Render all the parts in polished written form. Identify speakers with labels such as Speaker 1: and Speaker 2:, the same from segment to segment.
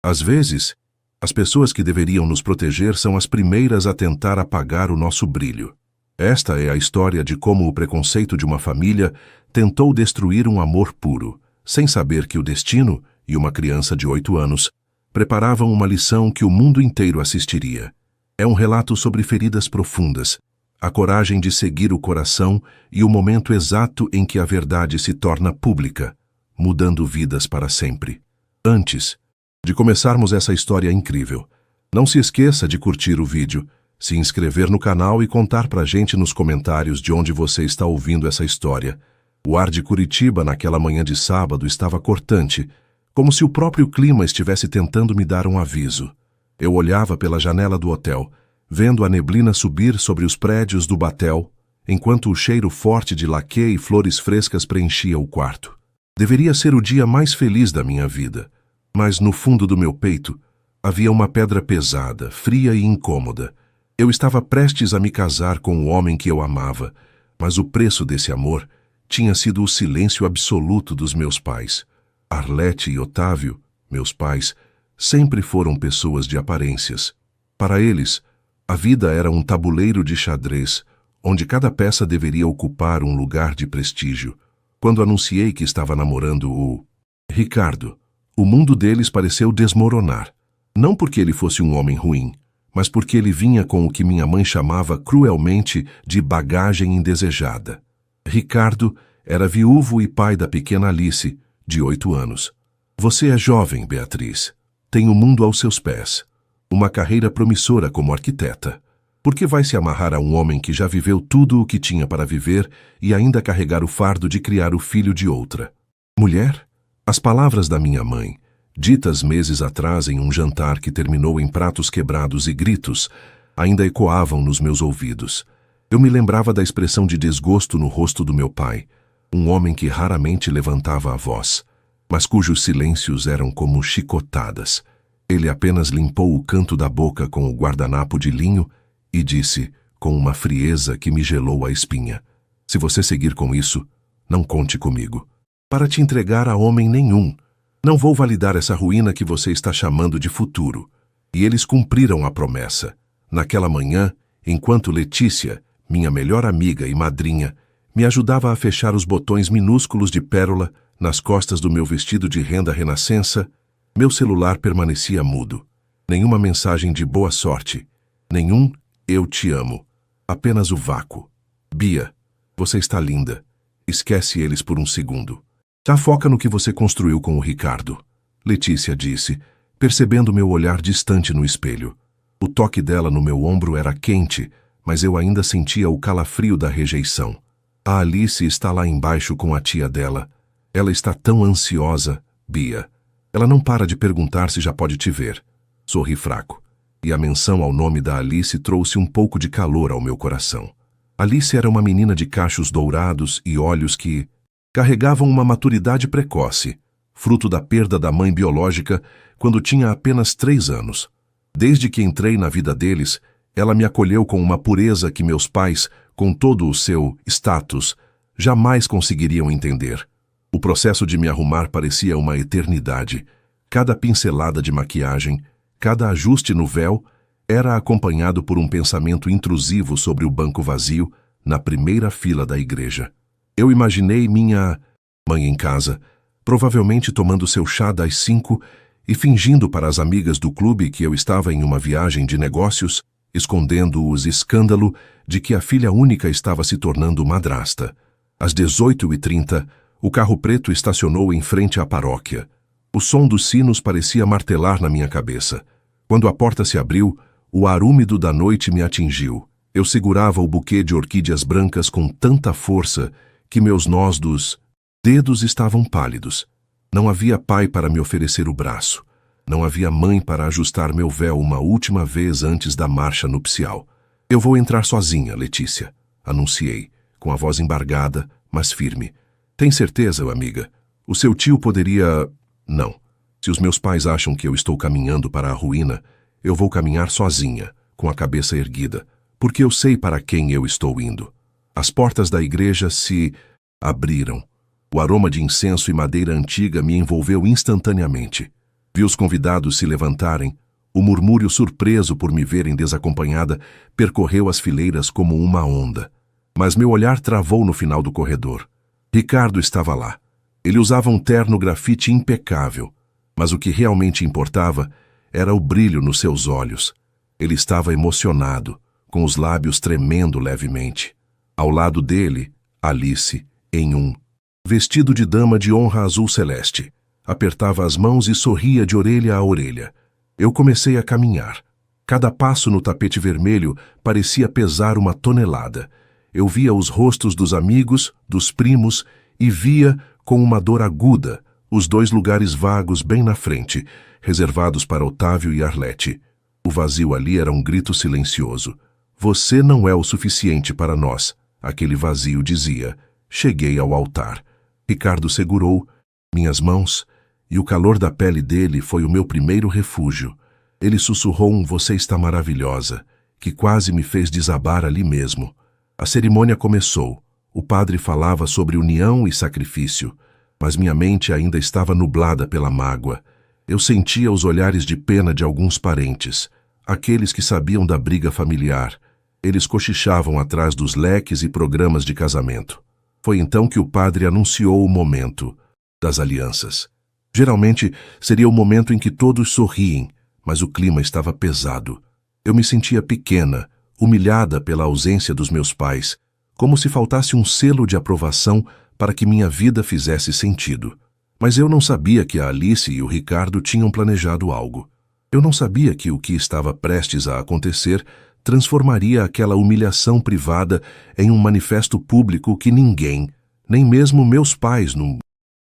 Speaker 1: Às vezes, as pessoas que deveriam nos proteger são as primeiras a tentar apagar o nosso brilho. Esta é a história de como o preconceito de uma família tentou destruir um amor puro, sem saber que o destino e uma criança de 8 anos preparavam uma lição que o mundo inteiro assistiria. É um relato sobre feridas profundas, a coragem de seguir o coração e o momento exato em que a verdade se torna pública, mudando vidas para sempre. Antes de começarmos essa história incrível, não se esqueça de curtir o vídeo, se inscrever no canal e contar pra gente nos comentários de onde você está ouvindo essa história. O ar de Curitiba naquela manhã de sábado estava cortante, como se o próprio clima estivesse tentando me dar um aviso. Eu olhava pela janela do hotel, vendo a neblina subir sobre os prédios do Batel, enquanto o cheiro forte de laque e flores frescas preenchia o quarto. Deveria ser o dia mais feliz da minha vida, mas no fundo do meu peito havia uma pedra pesada, fria e incômoda. Eu estava prestes a me casar com o homem que eu amava, mas o preço desse amor tinha sido o silêncio absoluto dos meus pais. Arlete e Otávio, meus pais, sempre foram pessoas de aparências. Para eles, a vida era um tabuleiro de xadrez, onde cada peça deveria ocupar um lugar de prestígio. Quando anunciei que estava namorando o Ricardo, o mundo deles pareceu desmoronar. Não porque ele fosse um homem ruim, mas porque ele vinha com o que minha mãe chamava cruelmente de bagagem indesejada. Ricardo era viúvo e pai da pequena Alice, de 8 anos. Você é jovem, Beatriz. Tem o mundo aos seus pés. Uma carreira promissora como arquiteta. Por que vai se amarrar a um homem que já viveu tudo o que tinha para viver e ainda carregar o fardo de criar o filho de outra? Mulher? As palavras da minha mãe, ditas meses atrás em um jantar que terminou em pratos quebrados e gritos, ainda ecoavam nos meus ouvidos. Eu me lembrava da expressão de desgosto no rosto do meu pai, um homem que raramente levantava a voz, mas cujos silêncios eram como chicotadas. Ele apenas limpou o canto da boca com o guardanapo de linho e disse, com uma frieza que me gelou a espinha: se você seguir com isso, não conte comigo para te entregar a homem nenhum. Não vou validar essa ruína que você está chamando de futuro. E eles cumpriram a promessa. Naquela manhã, enquanto Letícia, minha melhor amiga e madrinha, me ajudava a fechar os botões minúsculos de pérola nas costas do meu vestido de renda renascença, meu celular permanecia mudo. Nenhuma mensagem de boa sorte. Nenhum "eu te amo". Apenas o vácuo. Bia, você está linda. Esquece eles por um segundo. Já foca no que você construiu com o Ricardo, Letícia disse, percebendo meu olhar distante no espelho. O toque dela no meu ombro era quente, mas eu ainda sentia o calafrio da rejeição. A Alice está lá embaixo com a tia dela. Ela está tão ansiosa, Bia. Ela não para de perguntar se já pode te ver. Sorri fraco, e a menção ao nome da Alice trouxe um pouco de calor ao meu coração. Alice era uma menina de cachos dourados e olhos que carregavam uma maturidade precoce, fruto da perda da mãe biológica quando tinha apenas 3 anos. Desde que entrei na vida deles, ela me acolheu com uma pureza que meus pais, com todo o seu status, jamais conseguiriam entender. O processo de me arrumar parecia uma eternidade. Cada pincelada de maquiagem, cada ajuste no véu, era acompanhado por um pensamento intrusivo sobre o banco vazio na primeira fila da igreja. Eu imaginei minha mãe em casa, provavelmente tomando seu chá das 5 e fingindo para as amigas do clube que eu estava em uma viagem de negócios, escondendo os escândalo de que a filha única estava se tornando madrasta. Às 18h30, o carro preto estacionou em frente à paróquia. O som dos sinos parecia martelar na minha cabeça. Quando a porta se abriu, o ar úmido da noite me atingiu. Eu segurava o buquê de orquídeas brancas com tanta força que meus nós dos dedos estavam pálidos. Não havia pai para me oferecer o braço. Não havia mãe para ajustar meu véu uma última vez antes da marcha nupcial. Eu vou entrar sozinha, Letícia, anunciei, com a voz embargada, mas firme. Tem certeza, amiga? O seu tio poderia... Não. Se os meus pais acham que eu estou caminhando para a ruína, eu vou caminhar sozinha, com a cabeça erguida, porque eu sei para quem eu estou indo. As portas da igreja se abriram. O aroma de incenso e madeira antiga me envolveu instantaneamente. Vi os convidados se levantarem. O murmúrio surpreso por me verem desacompanhada percorreu as fileiras como uma onda. Mas meu olhar travou no final do corredor. Ricardo estava lá. Ele usava um terno grafite impecável, mas o que realmente importava era o brilho nos seus olhos. Ele estava emocionado, com os lábios tremendo levemente. Ao lado dele, Alice, em um vestido de dama de honra azul celeste, apertava as mãos e sorria de orelha a orelha. Eu comecei a caminhar. Cada passo no tapete vermelho parecia pesar uma tonelada. Eu via os rostos dos amigos, dos primos, e via, com uma dor aguda, os 2 lugares vagos bem na frente, reservados para Otávio e Arlete. O vazio ali era um grito silencioso. Você não é o suficiente para nós, aquele vazio dizia. Cheguei ao altar. Ricardo segurou minhas mãos, e o calor da pele dele foi o meu primeiro refúgio. Ele sussurrou um "Você está maravilhosa", que quase me fez desabar ali mesmo. A cerimônia começou. O padre falava sobre união e sacrifício, mas minha mente ainda estava nublada pela mágoa. Eu sentia os olhares de pena de alguns parentes, aqueles que sabiam da briga familiar. Eles cochichavam atrás dos leques e programas de casamento. Foi então que o padre anunciou o momento das alianças. Geralmente seria o momento em que todos sorriem, mas o clima estava pesado. Eu me sentia pequena, humilhada pela ausência dos meus pais, como se faltasse um selo de aprovação para que minha vida fizesse sentido. Mas eu não sabia que a Alice e o Ricardo tinham planejado algo. Eu não sabia que o que estava prestes a acontecer transformaria aquela humilhação privada em um manifesto público que ninguém, nem mesmo meus pais, no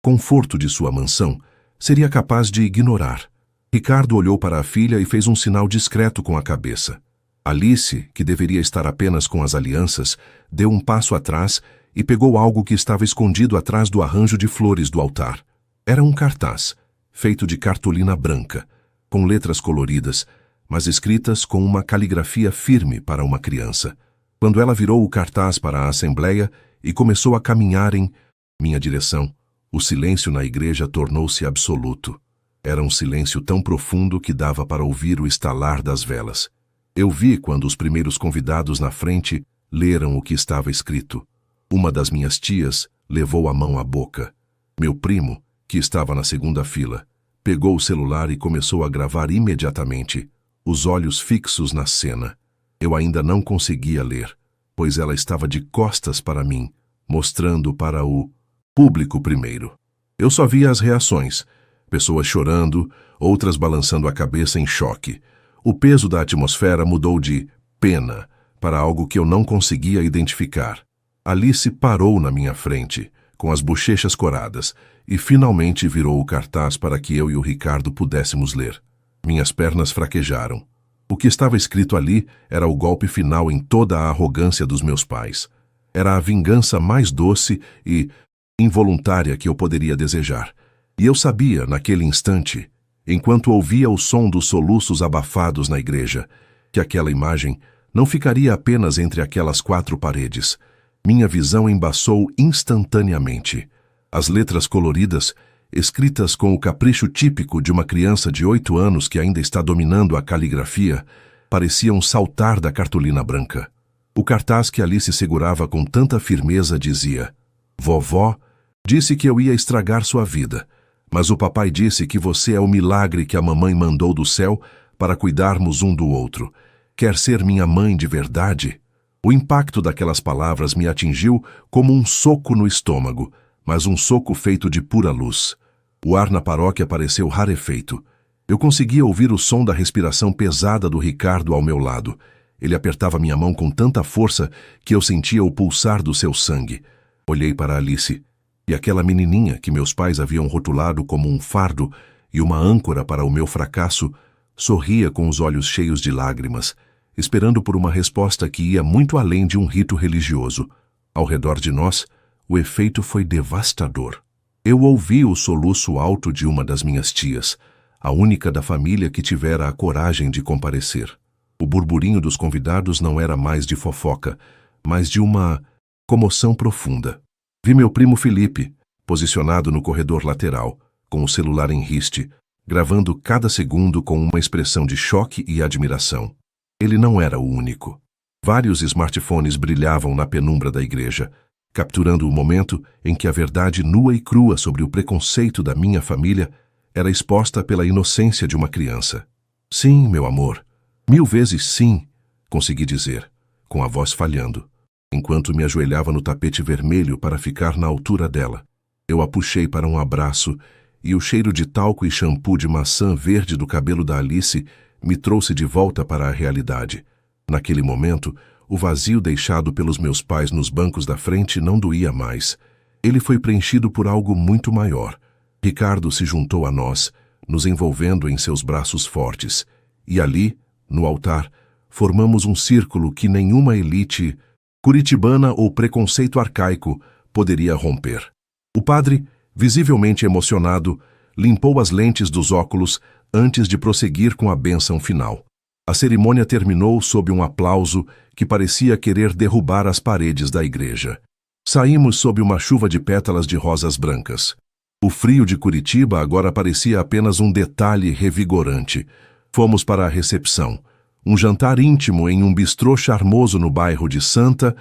Speaker 1: conforto de sua mansão, seria capaz de ignorar. Ricardo olhou para a filha e fez um sinal discreto com a cabeça. Alice, que deveria estar apenas com as alianças, deu um passo atrás e pegou algo que estava escondido atrás do arranjo de flores do altar. Era um cartaz, feito de cartolina branca, com letras coloridas, mas escritas com uma caligrafia firme para uma criança. Quando ela virou o cartaz para a assembleia e começou a caminhar em minha direção, o silêncio na igreja tornou-se absoluto. Era um silêncio tão profundo que dava para ouvir o estalar das velas. Eu vi quando os primeiros convidados na frente leram o que estava escrito. Uma das minhas tias levou a mão à boca. Meu primo, que estava na segunda fila, pegou o celular e começou a gravar imediatamente, os olhos fixos na cena. Eu ainda não conseguia ler, pois ela estava de costas para mim, mostrando para o público primeiro. Eu só via as reações, pessoas chorando, outras balançando a cabeça em choque. O peso da atmosfera mudou de pena para algo que eu não conseguia identificar. Alice parou na minha frente, com as bochechas coradas, e finalmente virou o cartaz para que eu e o Ricardo pudéssemos ler. Minhas pernas fraquejaram. O que estava escrito ali era o golpe final em toda a arrogância dos meus pais. Era a vingança mais doce e involuntária que eu poderia desejar. E eu sabia, naquele instante, enquanto ouvia o som dos soluços abafados na igreja, que aquela imagem não ficaria apenas entre aquelas 4 paredes. Minha visão embaçou instantaneamente. As letras coloridas, escritas com o capricho típico de uma criança de 8 anos que ainda está dominando a caligrafia, pareciam saltar da cartolina branca. O cartaz que Alice segurava com tanta firmeza dizia: "Vovó disse que eu ia estragar sua vida, mas o papai disse que você é o milagre que a mamãe mandou do céu para cuidarmos um do outro. Quer ser minha mãe de verdade?" O impacto daquelas palavras me atingiu como um soco no estômago, mas um soco feito de pura luz. O ar na paróquia pareceu rarefeito. Eu conseguia ouvir o som da respiração pesada do Ricardo ao meu lado. Ele apertava minha mão com tanta força que eu sentia o pulsar do seu sangue. Olhei para Alice, e aquela menininha que meus pais haviam rotulado como um fardo e uma âncora para o meu fracasso, sorria com os olhos cheios de lágrimas, esperando por uma resposta que ia muito além de um rito religioso. Ao redor de nós, o efeito foi devastador. Eu ouvi o soluço alto de uma das minhas tias, a única da família que tivera a coragem de comparecer. O burburinho dos convidados não era mais de fofoca, mas de uma comoção profunda. Vi meu primo Felipe, posicionado no corredor lateral, com o celular em riste, gravando cada segundo com uma expressão de choque e admiração. Ele não era o único. Vários smartphones brilhavam na penumbra da igreja, capturando o momento em que a verdade nua e crua sobre o preconceito da minha família era exposta pela inocência de uma criança. Sim, meu amor. 1000 vezes sim, consegui dizer, com a voz falhando, enquanto me ajoelhava no tapete vermelho para ficar na altura dela. Eu a puxei para um abraço e o cheiro de talco e shampoo de maçã verde do cabelo da Alice me trouxe de volta para a realidade. Naquele momento, o vazio deixado pelos meus pais nos bancos da frente não doía mais. Ele foi preenchido por algo muito maior. Ricardo se juntou a nós, nos envolvendo em seus braços fortes, e ali, no altar, formamos um círculo que nenhuma elite curitibana ou preconceito arcaico poderia romper. O padre, visivelmente emocionado, limpou as lentes dos óculos antes de prosseguir com a bênção final. A cerimônia terminou sob um aplauso que parecia querer derrubar as paredes da igreja. Saímos sob uma chuva de pétalas de rosas brancas. O frio de Curitiba agora parecia apenas um detalhe revigorante. Fomos para a recepção, um jantar íntimo em um bistrô charmoso no bairro de Santa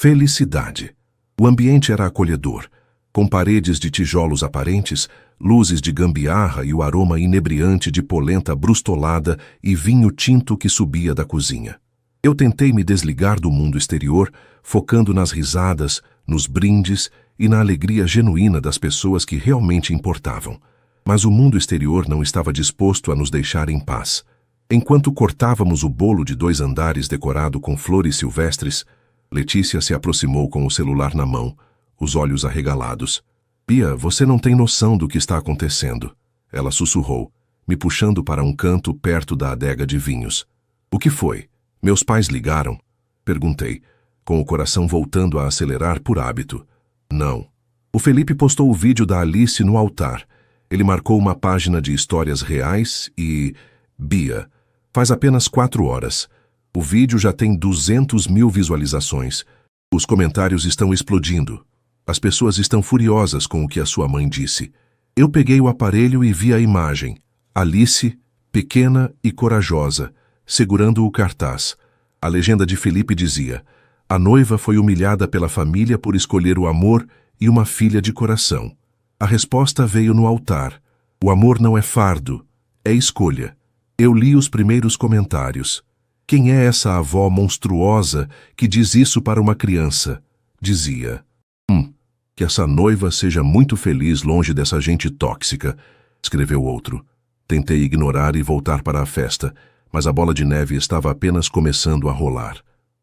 Speaker 1: Felicidade. O ambiente era acolhedor, com paredes de tijolos aparentes, luzes de gambiarra e o aroma inebriante de polenta brustolada e vinho tinto que subia da cozinha. Eu tentei me desligar do mundo exterior, focando nas risadas, nos brindes e na alegria genuína das pessoas que realmente importavam. Mas o mundo exterior não estava disposto a nos deixar em paz. Enquanto cortávamos o bolo de 2 andares decorado com flores silvestres, Letícia se aproximou com o celular na mão, os olhos arregalados. Bia, você não tem noção do que está acontecendo. Ela sussurrou, me puxando para um canto perto da adega de vinhos. O que foi? Meus pais ligaram? Perguntei, com o coração voltando a acelerar por hábito. Não. O Felipe postou o vídeo da Alice no altar. Ele marcou uma página de histórias reais e... Bia, faz apenas 4 horas. O vídeo já tem 200.000 visualizações. Os comentários estão explodindo. As pessoas estão furiosas com o que a sua mãe disse. Eu peguei o aparelho e vi a imagem. Alice, pequena e corajosa, segurando o cartaz. A legenda de Felipe dizia: a noiva foi humilhada pela família por escolher o amor e uma filha de coração. A resposta veio no altar. O amor não é fardo, é escolha. Eu li os primeiros comentários. Quem é essa avó monstruosa que diz isso para uma criança? Dizia. Que essa noiva seja muito feliz longe dessa gente tóxica, escreveu outro. Tentei ignorar e voltar para a festa, mas a bola de neve estava apenas começando a rolar.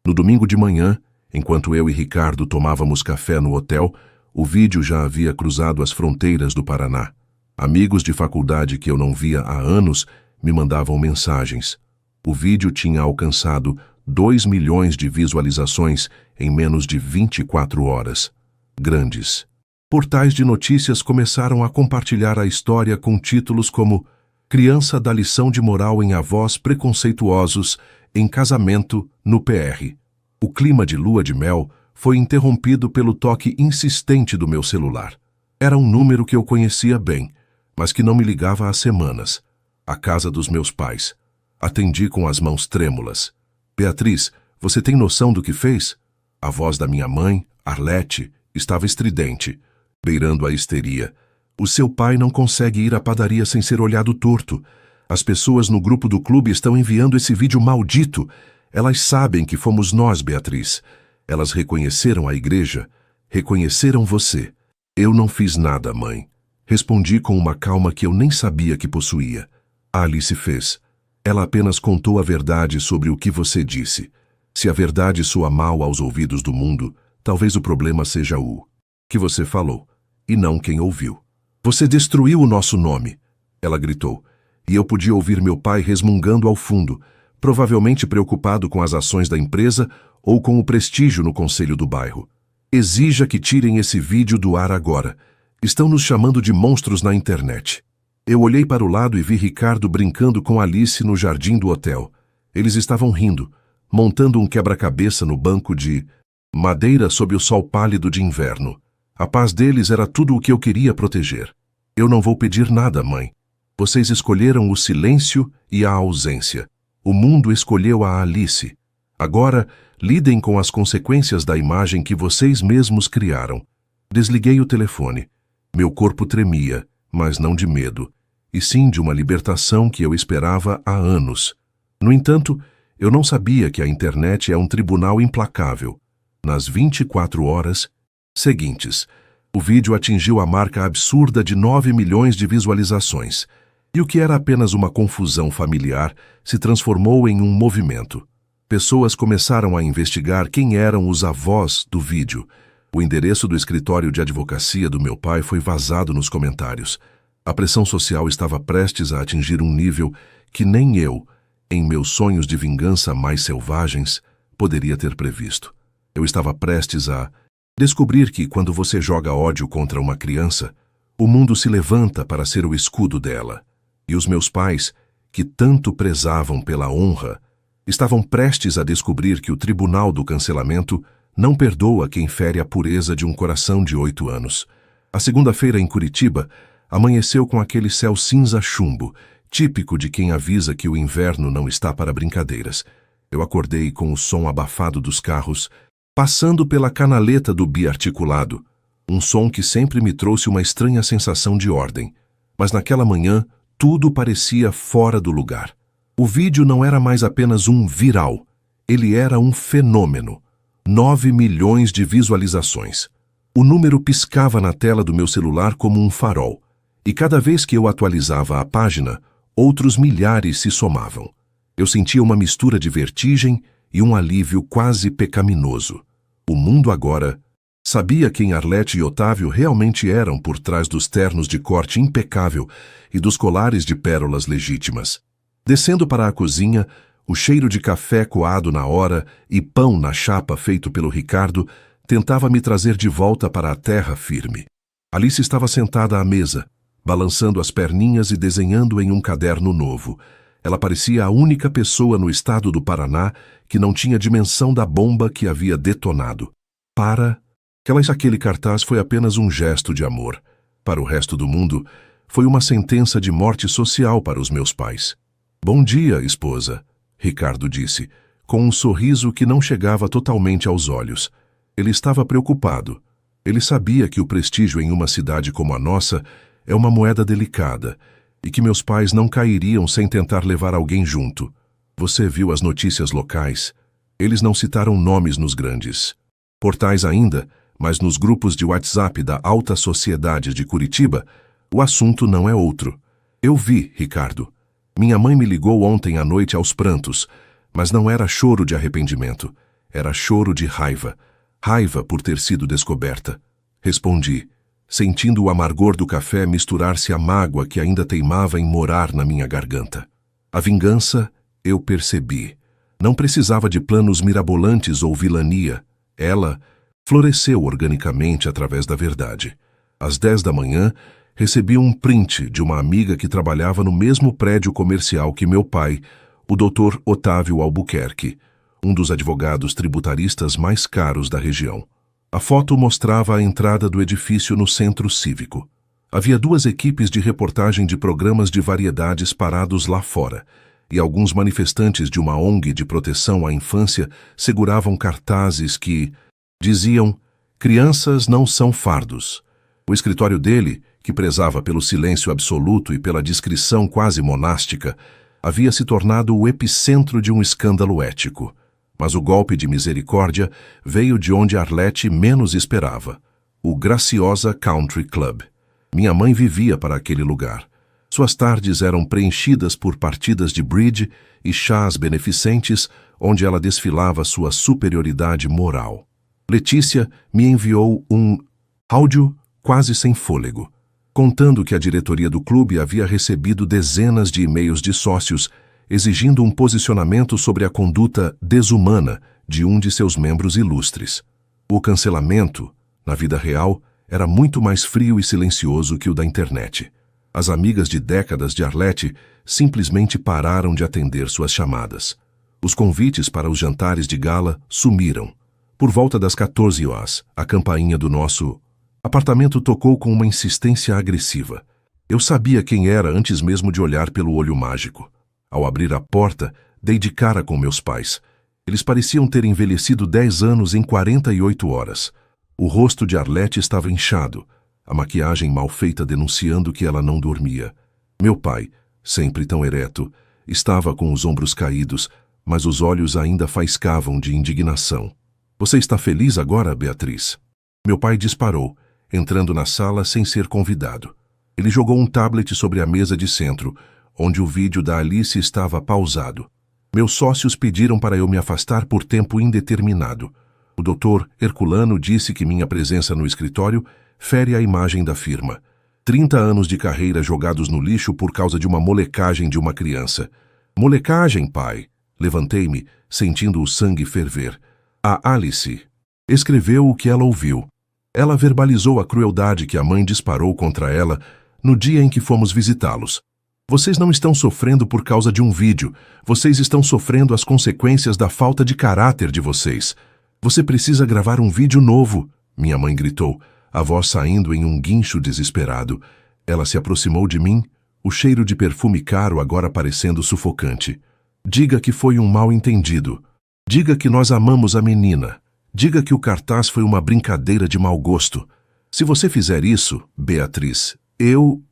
Speaker 1: No domingo de manhã, enquanto eu e Ricardo tomávamos café no hotel, o vídeo já havia cruzado as fronteiras do Paraná. Amigos de faculdade que eu não via há anos me mandavam mensagens. O vídeo tinha alcançado 2 milhões de visualizações em menos de 24 horas. Grandes. Portais de notícias começaram a compartilhar a história com títulos como Criança dá lição de moral em avós preconceituosos em casamento no PR. O clima de lua de mel foi interrompido pelo toque insistente do meu celular. Era um número que eu conhecia bem, mas que não me ligava há semanas. A casa dos meus pais. Atendi com as mãos trêmulas. Beatriz, você tem noção do que fez? A voz da minha mãe, Arlete, estava estridente, beirando a histeria. O seu pai não consegue ir à padaria sem ser olhado torto. As pessoas no grupo do clube estão enviando esse vídeo maldito. Elas sabem que fomos nós, Beatriz. Elas reconheceram a igreja, reconheceram você. Eu não fiz nada, mãe. Respondi com uma calma que eu nem sabia que possuía. A Alice fez. Ela apenas contou a verdade sobre o que você disse. Se a verdade soa mal aos ouvidos do mundo, talvez o problema seja o que você falou, e não quem ouviu. Você destruiu o nosso nome, ela gritou, e eu podia ouvir meu pai resmungando ao fundo, provavelmente preocupado com as ações da empresa ou com o prestígio no conselho do bairro. Exija que tirem esse vídeo do ar agora. Estão nos chamando de monstros na internet. Eu olhei para o lado e vi Ricardo brincando com Alice no jardim do hotel. Eles estavam rindo, montando um quebra-cabeça no banco de madeira sob o sol pálido de inverno. A paz deles era tudo o que eu queria proteger. Eu não vou pedir nada, mãe. Vocês escolheram o silêncio e a ausência. O mundo escolheu a Alice. Agora, lidem com as consequências da imagem que vocês mesmos criaram. Desliguei o telefone. Meu corpo tremia, mas não de medo, e sim de uma libertação que eu esperava há anos. No entanto, eu não sabia que a internet é um tribunal implacável. Nas 24 horas seguintes, o vídeo atingiu a marca absurda de 9 milhões de visualizações, e o que era apenas uma confusão familiar se transformou em um movimento. Pessoas começaram a investigar quem eram os avós do vídeo. O endereço do escritório de advocacia do meu pai foi vazado nos comentários. A pressão social estava prestes a atingir um nível que nem eu, em meus sonhos de vingança mais selvagens, poderia ter previsto. Eu estava prestes a descobrir que, quando você joga ódio contra uma criança, o mundo se levanta para ser o escudo dela. E os meus pais, que tanto prezavam pela honra, estavam prestes a descobrir que o tribunal do cancelamento não perdoa quem fere a pureza de um coração de 8 anos. A segunda-feira em Curitiba amanheceu com aquele céu cinza chumbo, típico de quem avisa que o inverno não está para brincadeiras. Eu acordei com o som abafado dos carros, passando pela canaleta do biarticulado, um som que sempre me trouxe uma estranha sensação de ordem. Mas naquela manhã, tudo parecia fora do lugar. O vídeo não era mais apenas um viral, ele era um fenômeno. 9 milhões de visualizações. O número piscava na tela do meu celular como um farol, e cada vez que eu atualizava a página, outros milhares se somavam. Eu sentia uma mistura de vertigem e um alívio quase pecaminoso. O mundo agora sabia quem Arlete e Otávio realmente eram por trás dos ternos de corte impecável e dos colares de pérolas legítimas. Descendo para a cozinha, o cheiro de café coado na hora e pão na chapa feito pelo Ricardo tentava me trazer de volta para a terra firme. Alice estava sentada à mesa, balançando as perninhas e desenhando em um caderno novo. Ela parecia a única pessoa no estado do Paraná que não tinha dimensão da bomba que havia detonado. Aquele cartaz foi apenas um gesto de amor. Para o resto do mundo, foi uma sentença de morte social para os meus pais. "Bom dia, esposa", Ricardo disse, com um sorriso que não chegava totalmente aos olhos. Ele estava preocupado. Ele sabia que o prestígio em uma cidade como a nossa é uma moeda delicada e que meus pais não cairiam sem tentar levar alguém junto. "Você viu as notícias locais? Eles não citaram nomes nos grandes portais ainda, mas nos grupos de WhatsApp da alta sociedade de Curitiba, o assunto não é outro." "Eu vi, Ricardo. Minha mãe me ligou ontem à noite aos prantos, mas não era choro de arrependimento, era choro de raiva. Raiva por ter sido descoberta." Respondi, sentindo o amargor do café misturar-se à mágoa que ainda teimava em morar na minha garganta. A vingança, eu percebi, não precisava de planos mirabolantes ou vilania. Ela floresceu organicamente através da verdade. Às 10 da manhã, recebi um print de uma amiga que trabalhava no mesmo prédio comercial que meu pai, o Dr. Otávio Albuquerque, um dos advogados tributaristas mais caros da região. A foto mostrava a entrada do edifício no centro cívico. Havia 2 equipes de reportagem de programas de variedades parados lá fora, e alguns manifestantes de uma ONG de proteção à infância seguravam cartazes que diziam: "Crianças não são fardos." O escritório dele, que prezava pelo silêncio absoluto e pela discrição quase monástica, havia se tornado o epicentro de um escândalo ético. Mas o golpe de misericórdia veio de onde Arlete menos esperava, o Graciosa Country Club. Minha mãe vivia para aquele lugar. Suas tardes eram preenchidas por partidas de bridge e chás beneficentes, onde ela desfilava sua superioridade moral. Letícia me enviou um áudio quase sem fôlego, contando que a diretoria do clube havia recebido dezenas de e-mails de sócios exigindo um posicionamento sobre a conduta desumana de um de seus membros ilustres. O cancelamento, na vida real, era muito mais frio e silencioso que o da internet. As amigas de décadas de Arlete simplesmente pararam de atender suas chamadas. Os convites para os jantares de gala sumiram. Por volta das 14 horas, a campainha do nosso apartamento tocou com uma insistência agressiva. Eu sabia quem era antes mesmo de olhar pelo olho mágico. Ao abrir a porta, dei de cara com meus pais. Eles pareciam ter envelhecido 10 anos em 48 horas. O rosto de Arlete estava inchado, a maquiagem mal feita denunciando que ela não dormia. Meu pai, sempre tão ereto, estava com os ombros caídos, mas os olhos ainda faiscavam de indignação. Você está feliz agora, Beatriz? Meu pai disparou, entrando na sala sem ser convidado. Ele jogou um tablet sobre a mesa de centro, onde o vídeo da Alice estava pausado. Meus sócios pediram para eu me afastar por tempo indeterminado. O Dr. Herculano disse que minha presença no escritório fere a imagem da firma. 30 anos de carreira jogados no lixo por causa de uma molecagem de uma criança. Molecagem, pai! Levantei-me, sentindo o sangue ferver. A Alice escreveu o que ela ouviu. Ela verbalizou a crueldade que a mãe disparou contra ela no dia em que fomos visitá-los. Vocês não estão sofrendo por causa de um vídeo. Vocês estão sofrendo as consequências da falta de caráter de vocês. Você precisa gravar um vídeo novo, minha mãe gritou, a voz saindo em um guincho desesperado. Ela se aproximou de mim, o cheiro de perfume caro agora parecendo sufocante. Diga que foi um mal-entendido. Diga que nós amamos a menina. Diga que o cartaz foi uma brincadeira de mau gosto. Se você fizer isso, Beatriz, eu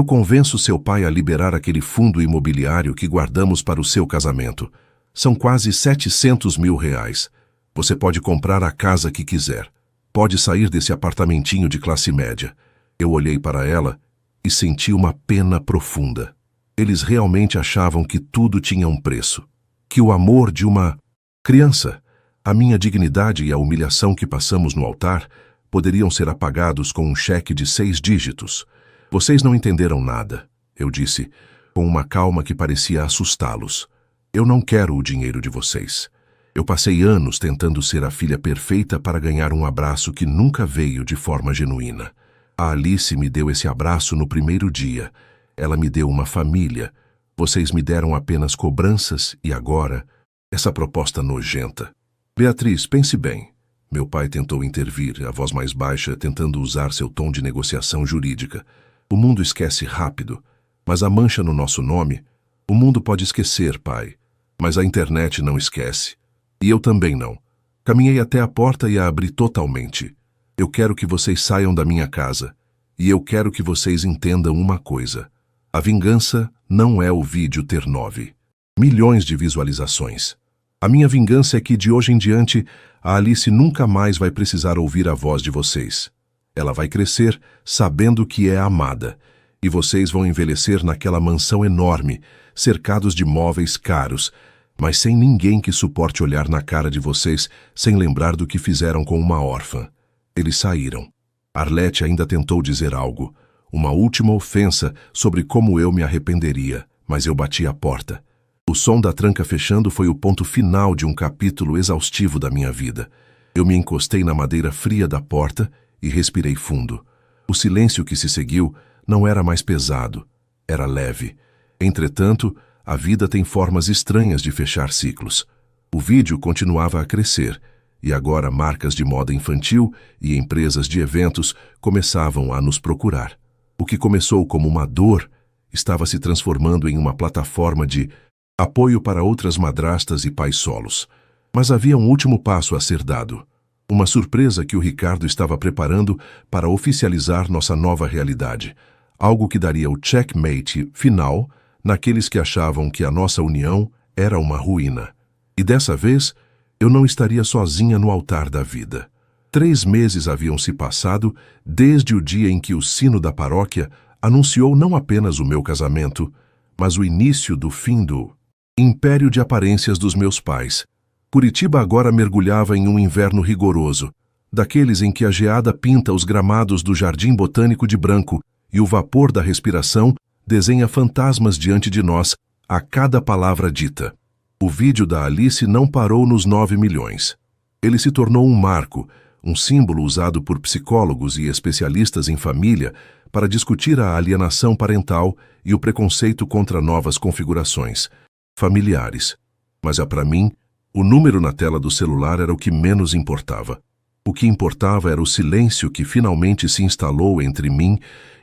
Speaker 1: convenço seu pai a liberar aquele fundo imobiliário que guardamos para o seu casamento. São quase 700 mil reais. Você pode comprar a casa que quiser. Pode sair desse apartamentinho de classe média. Eu olhei para ela e senti uma pena profunda. Eles realmente achavam que tudo tinha um preço. Que o amor de uma criança, a minha dignidade e a humilhação que passamos no altar poderiam ser apagados com um cheque de 6 dígitos. Vocês não entenderam nada, eu disse, com uma calma que parecia assustá-los. Eu não quero o dinheiro de vocês. Eu passei anos tentando ser a filha perfeita para ganhar um abraço que nunca veio de forma genuína. A Alice me deu esse abraço no primeiro dia. Ela me deu uma família. Vocês me deram apenas cobranças e agora, essa proposta nojenta. Beatriz, pense bem. Meu pai tentou intervir, a voz mais baixa, tentando usar seu tom de negociação jurídica. O mundo esquece rápido, mas a mancha no nosso nome, o mundo pode esquecer, pai. Mas a internet não esquece. E eu também não. Caminhei até a porta e a abri totalmente. Eu quero que vocês saiam da minha casa. E eu quero que vocês entendam uma coisa. A vingança não é o vídeo ter 9 milhões de visualizações. A minha vingança é que, de hoje em diante, a Alice nunca mais vai precisar ouvir a voz de vocês. Ela vai crescer sabendo que é amada, e vocês vão envelhecer naquela mansão enorme, cercados de móveis caros, mas sem ninguém que suporte olhar na cara de vocês sem lembrar do que fizeram com uma órfã. Eles saíram. Arlete ainda tentou dizer algo, uma última ofensa sobre como eu me arrependeria, mas eu bati a porta. O som da tranca fechando foi o ponto final de um capítulo exaustivo da minha vida. Eu me encostei na madeira fria da porta e respirei fundo. O silêncio que se seguiu não era mais pesado, era leve. Entretanto, a vida tem formas estranhas de fechar ciclos. O vídeo continuava a crescer, e agora marcas de moda infantil e empresas de eventos começavam a nos procurar. O que começou como uma dor estava se transformando em uma plataforma de apoio para outras madrastas e pais solos. Mas havia um último passo a ser dado. Uma surpresa que o Ricardo estava preparando para oficializar nossa nova realidade. Algo que daria o checkmate final naqueles que achavam que a nossa união era uma ruína. E dessa vez, eu não estaria sozinha no altar da vida. 3 meses haviam se passado desde o dia em que o sino da paróquia anunciou não apenas o meu casamento, mas o início do fim do império de aparências dos meus pais. Curitiba agora mergulhava em um inverno rigoroso, daqueles em que a geada pinta os gramados do Jardim Botânico de branco e o vapor da respiração desenha fantasmas diante de nós a cada palavra dita. O vídeo da Alice não parou nos 9 milhões. Ele se tornou um marco, um símbolo usado por psicólogos e especialistas em família para discutir a alienação parental e o preconceito contra novas configurações familiares. Mas para mim, o número na tela do celular era o que menos importava. O que importava era o silêncio que finalmente se instalou entre mim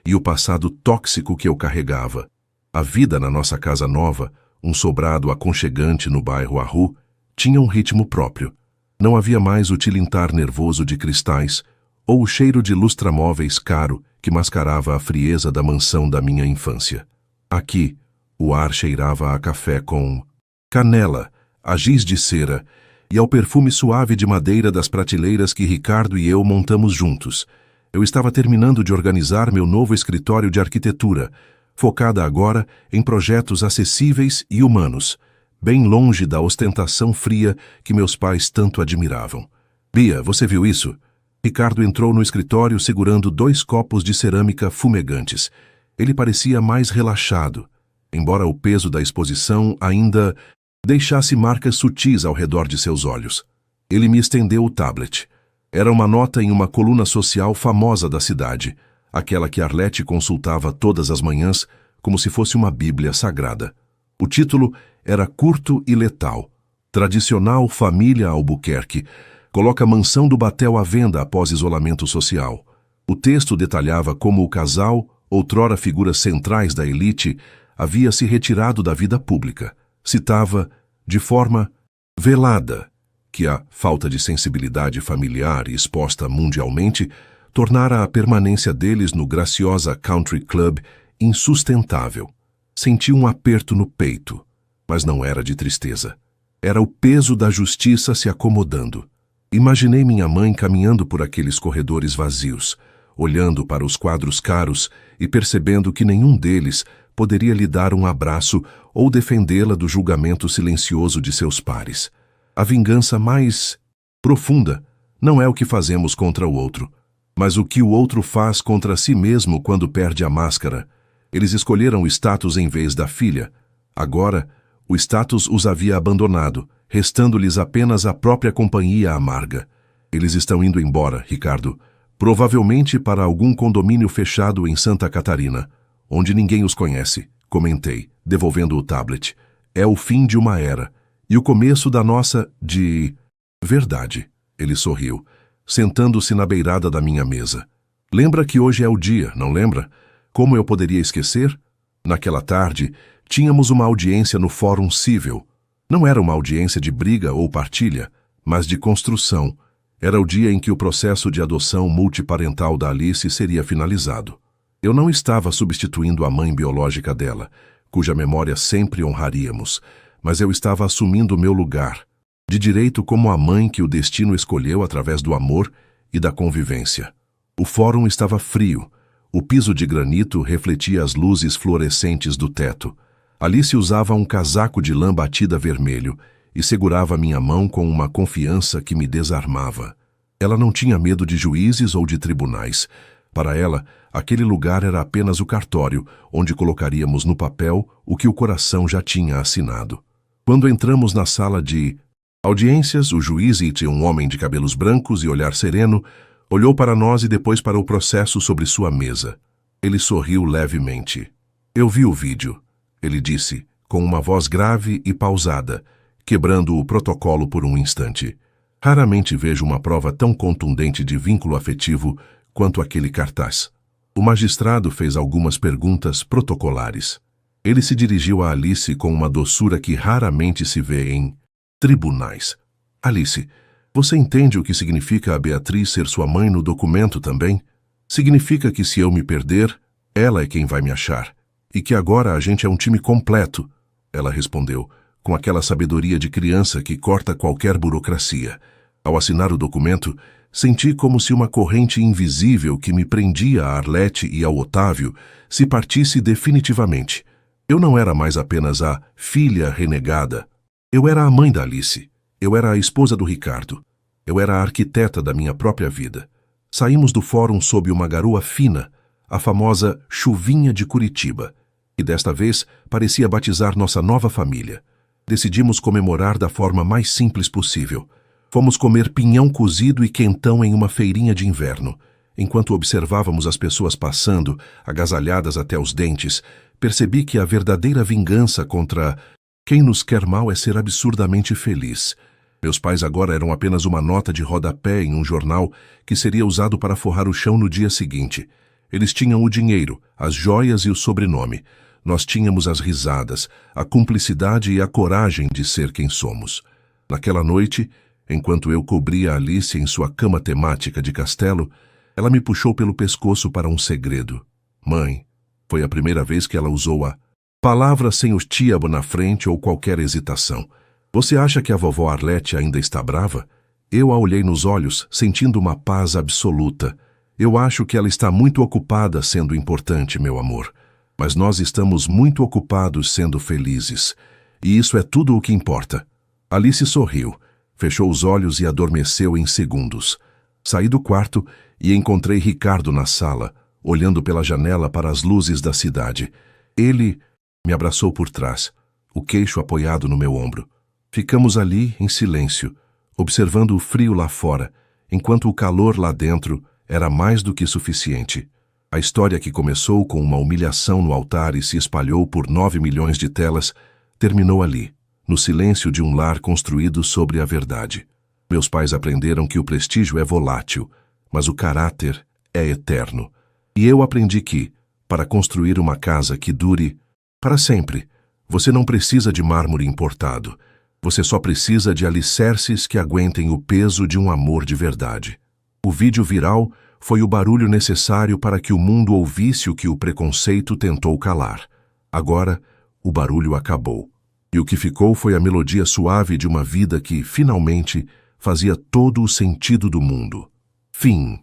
Speaker 1: e o passado tóxico que eu carregava. A vida na nossa casa nova, um sobrado aconchegante no bairro Arru, tinha um ritmo próprio. Não havia mais o tilintar nervoso de cristais ou o cheiro de lustramóveis caro que mascarava a frieza da mansão da minha infância. Aqui, o ar cheirava a café com canela, a giz de cera e ao perfume suave de madeira das prateleiras que Ricardo e eu montamos juntos. Eu estava terminando de organizar meu novo escritório de arquitetura, focada agora em projetos acessíveis e humanos, bem longe da ostentação fria que meus pais tanto admiravam. Bia, você viu isso? Ricardo entrou no escritório segurando 2 copos de cerâmica fumegantes. Ele parecia mais relaxado, embora o peso da exposição ainda deixasse marcas sutis ao redor de seus olhos. Ele me estendeu o tablet. Era uma nota em uma coluna social famosa da cidade, aquela que Arlete consultava todas as manhãs como se fosse uma bíblia sagrada. O título era curto e letal. Tradicional família Albuquerque coloca mansão do Batel à venda após isolamento social. O texto detalhava como o casal, outrora figuras centrais da elite, havia se retirado da vida pública. Citava, de forma velada, que a falta de sensibilidade familiar exposta mundialmente tornara a permanência deles no graciosa Country Club insustentável. Senti um aperto no peito, mas não era de tristeza. Era o peso da justiça se acomodando. Imaginei minha mãe caminhando por aqueles corredores vazios, olhando para os quadros caros e percebendo que nenhum deles poderia lhe dar um abraço ou defendê-la do julgamento silencioso de seus pares. A vingança mais profunda não é o que fazemos contra o outro, mas o que o outro faz contra si mesmo quando perde a máscara. Eles escolheram o status em vez da filha. Agora, o status os havia abandonado, restando-lhes apenas a própria companhia amarga. Eles estão indo embora, Ricardo, provavelmente para algum condomínio fechado em Santa Catarina, onde ninguém os conhece, comentei, devolvendo o tablet. É o fim de uma era, e o começo da nossa verdade. Ele sorriu, sentando-se na beirada da minha mesa. Lembra que hoje é o dia, não lembra? Como eu poderia esquecer? Naquela tarde, tínhamos uma audiência no Fórum Civil. Não era uma audiência de briga ou partilha, mas de construção. Era o dia em que o processo de adoção multiparental da Alice seria finalizado. Eu não estava substituindo a mãe biológica dela, cuja memória sempre honraríamos, mas eu estava assumindo o meu lugar, de direito como a mãe que o destino escolheu através do amor e da convivência. O fórum estava frio. O piso de granito refletia as luzes fluorescentes do teto. Alice usava um casaco de lã batida vermelho e segurava minha mão com uma confiança que me desarmava. Ela não tinha medo de juízes ou de tribunais. Para ela, aquele lugar era apenas o cartório, onde colocaríamos no papel o que o coração já tinha assinado. Quando entramos na sala de audiências, o juiz, um homem de cabelos brancos e olhar sereno, olhou para nós e depois para o processo sobre sua mesa. Ele sorriu levemente. Eu vi o vídeo, ele disse, com uma voz grave e pausada, quebrando o protocolo por um instante. Raramente vejo uma prova tão contundente de vínculo afetivo quanto aquele cartaz. O magistrado fez algumas perguntas protocolares. Ele se dirigiu a Alice com uma doçura que raramente se vê em tribunais. Alice, você entende o que significa a Beatriz ser sua mãe no documento também? Significa que se eu me perder, ela é quem vai me achar. E que agora a gente é um time completo, ela respondeu, com aquela sabedoria de criança que corta qualquer burocracia. Ao assinar o documento, senti como se uma corrente invisível que me prendia a Arlete e ao Otávio se partisse definitivamente. Eu não era mais apenas a filha renegada. Eu era a mãe da Alice. Eu era a esposa do Ricardo. Eu era a arquiteta da minha própria vida. Saímos do fórum sob uma garoa fina, a famosa chuvinha de Curitiba, e desta vez parecia batizar nossa nova família. Decidimos comemorar da forma mais simples possível. Fomos comer pinhão cozido e quentão em uma feirinha de inverno. Enquanto observávamos as pessoas passando, agasalhadas até os dentes, percebi que a verdadeira vingança contra quem nos quer mal é ser absurdamente feliz. Meus pais agora eram apenas uma nota de rodapé em um jornal que seria usado para forrar o chão no dia seguinte. Eles tinham o dinheiro, as joias e o sobrenome. Nós tínhamos as risadas, a cumplicidade e a coragem de ser quem somos. Naquela noite, enquanto eu cobria Alice em sua cama temática de castelo, ela me puxou pelo pescoço para um segredo. Mãe, foi a primeira vez que ela usou a palavra sem o tíabo na frente ou qualquer hesitação. Você acha que a vovó Arlete ainda está brava? Eu a olhei nos olhos, sentindo uma paz absoluta. Eu acho que ela está muito ocupada sendo importante, meu amor. Mas nós estamos muito ocupados sendo felizes. E isso é tudo o que importa. Alice sorriu, fechou os olhos e adormeceu em segundos. Saí do quarto e encontrei Ricardo na sala, olhando pela janela para as luzes da cidade. Ele me abraçou por trás, o queixo apoiado no meu ombro. Ficamos ali, em silêncio, observando o frio lá fora, enquanto o calor lá dentro era mais do que suficiente. A história que começou com uma humilhação no altar e se espalhou por 9 milhões de telas, terminou ali, no silêncio de um lar construído sobre a verdade. Meus pais aprenderam que o prestígio é volátil, mas o caráter é eterno. E eu aprendi que, para construir uma casa que dure para sempre, você não precisa de mármore importado. Você só precisa de alicerces que aguentem o peso de um amor de verdade. O vídeo viral foi o barulho necessário para que o mundo ouvisse o que o preconceito tentou calar. Agora, o barulho acabou. E o que ficou foi a melodia suave de uma vida que, finalmente, fazia todo o sentido do mundo. Fim.